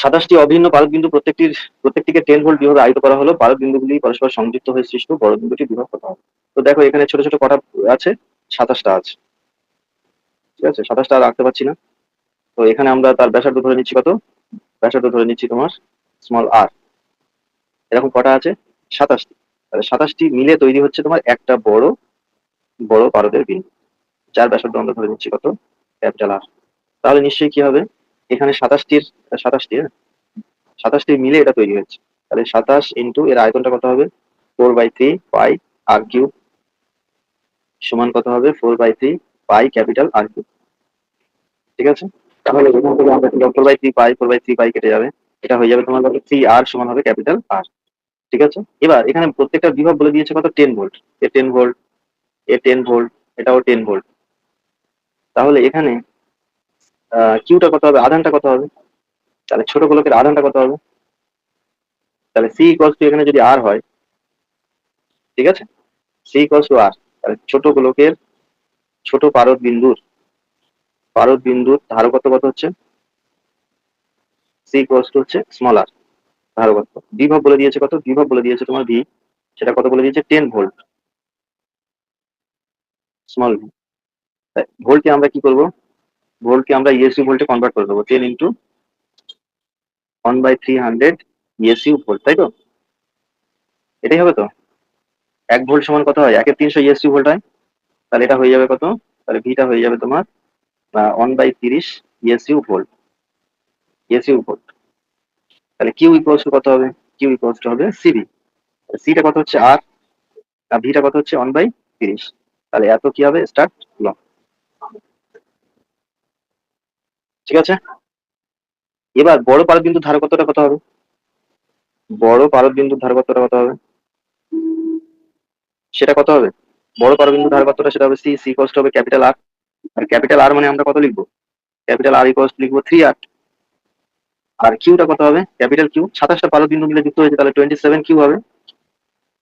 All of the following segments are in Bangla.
27টি অভিন্ন পারদবিন্দু প্রত্যেকটিকে 10 ভোল্ট বিভাগে আয়িত করা হলো। পারদবিন্দুগুলি পরস্পর সংযুক্ত হয়ে সৃষ্ট বড় বিন্দুটি বিভব কত হবে? তো দেখো এখানে ছোট ছোট কটা আছে, 27টা আছে। ঠিক আছে, 27টা আর রাখতে পারছি না। তো এখানে আমরা তার ব্যাসার্ধ ধরে নিচ্ছি কত? ব্যাসার্ধ ধরে নিচ্ছি তোমার স্মল আর। এরকম কটা আছে? 27টি। তাহলে 27টি মিলে তৈরি হচ্ছে তোমার একটা বড় বড় পারদের বিন্দু, যার ব্যাসার্ধ আমরা ধরে নিচ্ছি কত? Capital R. তাহলে নিশ্চয়ই কি হবে? এখানে 27টি 27টি মিলে এটা তৈরি হচ্ছে। তাহলে 27 ইন্টু এর আয়তনটা কত হবে? 4/3 পাই আর কিউব সমান কত হবে? 4/3 পাই ক্যাপিটাল আর কিউব। ঠিক আছে, তাহলে এখান থেকে আমরা 4/3 পাই কেটে যাবে। এটা হয়ে যাবে তোমার কত? 3r সমান হবে ক্যাপিটাল আর। ঠিক আছে, এবার এখানে প্রত্যেকটা বিভব বলে দিয়েছে কত? 10 ভোল্ট। এ 10 ভোল্ট, এ 10 ভোল্ট, এটাও 10 ভোল্ট। তাহলে এখানে কিউটা কত হবে? আধানটা কত হবে? তাহলে ছোট গোলকের আধানটা কত হবে? তাহলে সি ইকুয়ালস টু এখানে যদি আর হয়, ঠিক আছে, সি ইকুয়ালস টু আর, তাহলে ছোট গোলকের ছোট পারদ বিন্দুর ধারকত্ব কত হচ্ছে? সি ইকুয়ালস টু হচ্ছে স্মল আর, ধারকত্ব। বিভব বলে দিয়েছে কত? বিভব বলে দিয়েছে তোমার ভি, সেটা কত বলে দিয়েছে? 10 ভোল্ট, স্মল ভি। ভোল্টকে আমরা কি করব? ভোল্টকে আমরা ইএসইউ ভোল্টে কনভার্ট করে দেবো। 10 ইন্টু 1/300 ইএসইউ ভোল্ট, তাই তো? এটাই হবে তো? 1 ভোল্ট সমান কত হয়? 1/300 ইএসইউ ভোল্ট হয়। তাহলে এটা হয়ে যাবে কত? তাহলে ভিটা হয়ে যাবে তোমার 1/30 ইএসইউ ভোল্ট। তাহলে কিউ ইকুয়ালস টু কত হবে? কিউ ইকুয়ালস টু হবে সিবি। সিটা কত হচ্ছে? আর, আর ভিটা কত হচ্ছে? 1/30। তাহলে এত কি হবে? স্টার্ট ল। ঠিক আছে, এবার বড় পারদ বিন্দুর ধারকত্বটা কত হবে? বড় পারদ বিন্দুর ধারকত্বটা কত হবে? সেটা কত হবে? বড় পারদ বিন্দুর ধারকত্বটা সেটা হবে সি। সি ইকুয়ালস টু হবে ক্যাপিটাল আর। আর ক্যাপিটাল আর মানে আমরা কত লিখবো? ক্যাপিটাল আর ইকুয়ালস লিখবো 3r। আর কিউটা কত হবে? Capital Q. 27টা পারদ বিন্দু মিলে যুক্ত হয়েছে, তাহলে 27 কিউ হবে।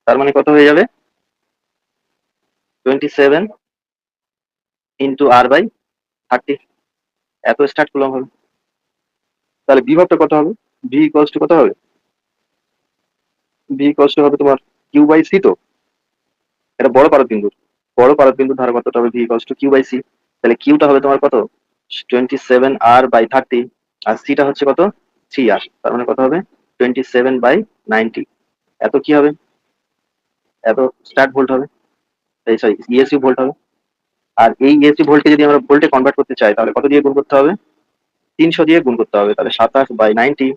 তার মানে কত হয়ে যাবে? 27 ইন্টু r/30। এত স্টার্ট করলাম হবে। তাহলে বিভবটা কত হবে? ভি ইকুয়ালস টু কত হবে? ভি ইকুয়ালস টু হবে তোমার কিউ/সি। তো এটা বড় পারদ বিন্দুর ধারকত্বটা হবে ভি ইকুয়ালস টু কিউ/সি। তাহলে কিউটা হবে তোমার কত? 27r/30। আর সিটা হচ্ছে কত? 3r। তার মানে কত হবে? 27/90। এত কি হবে? এত স্টার্ট ভোল্ট হবে, এই সরি ইএসইউ ভোল্ট হবে। আর এই ইএসইউ ভোল্টকে যদি আমরা ভোল্টে কনভার্ট করতে চাই, তাহলে কত দিয়ে গুণ করতে হবে? 300 দিয়ে গুণ করতে হবে। তাহলে 27/90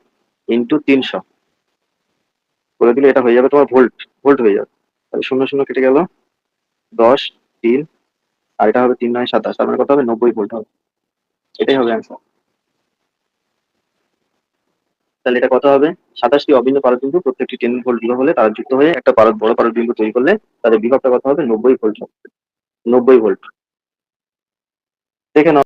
ইন্টু 300 করে দিলে এটা হয়ে যাবে তোমার ভোল্ট। ভোল্ট হয়ে যাবে। তাহলে শূন্য শূন্য কেটে গেল, 10, 3, আর এটা হবে 3×9 = 27। তার মানে কত হবে? 90 ভোল্ট হবে। এটাই হবে অ্যান্সার। তাহলে এটা কত হবে? 27টি অভিন্ন পারদ বিন্দু প্রত্যেকটি 10 ভোল্ট বিভব হলে তারা যুক্ত হয়ে একটা বড় পারদ বিন্দু তৈরি করলে তাদের বিভবটা কত হবে? 90 ভোল্ট হবে। 90 ভোল্ট। দেখে নাও।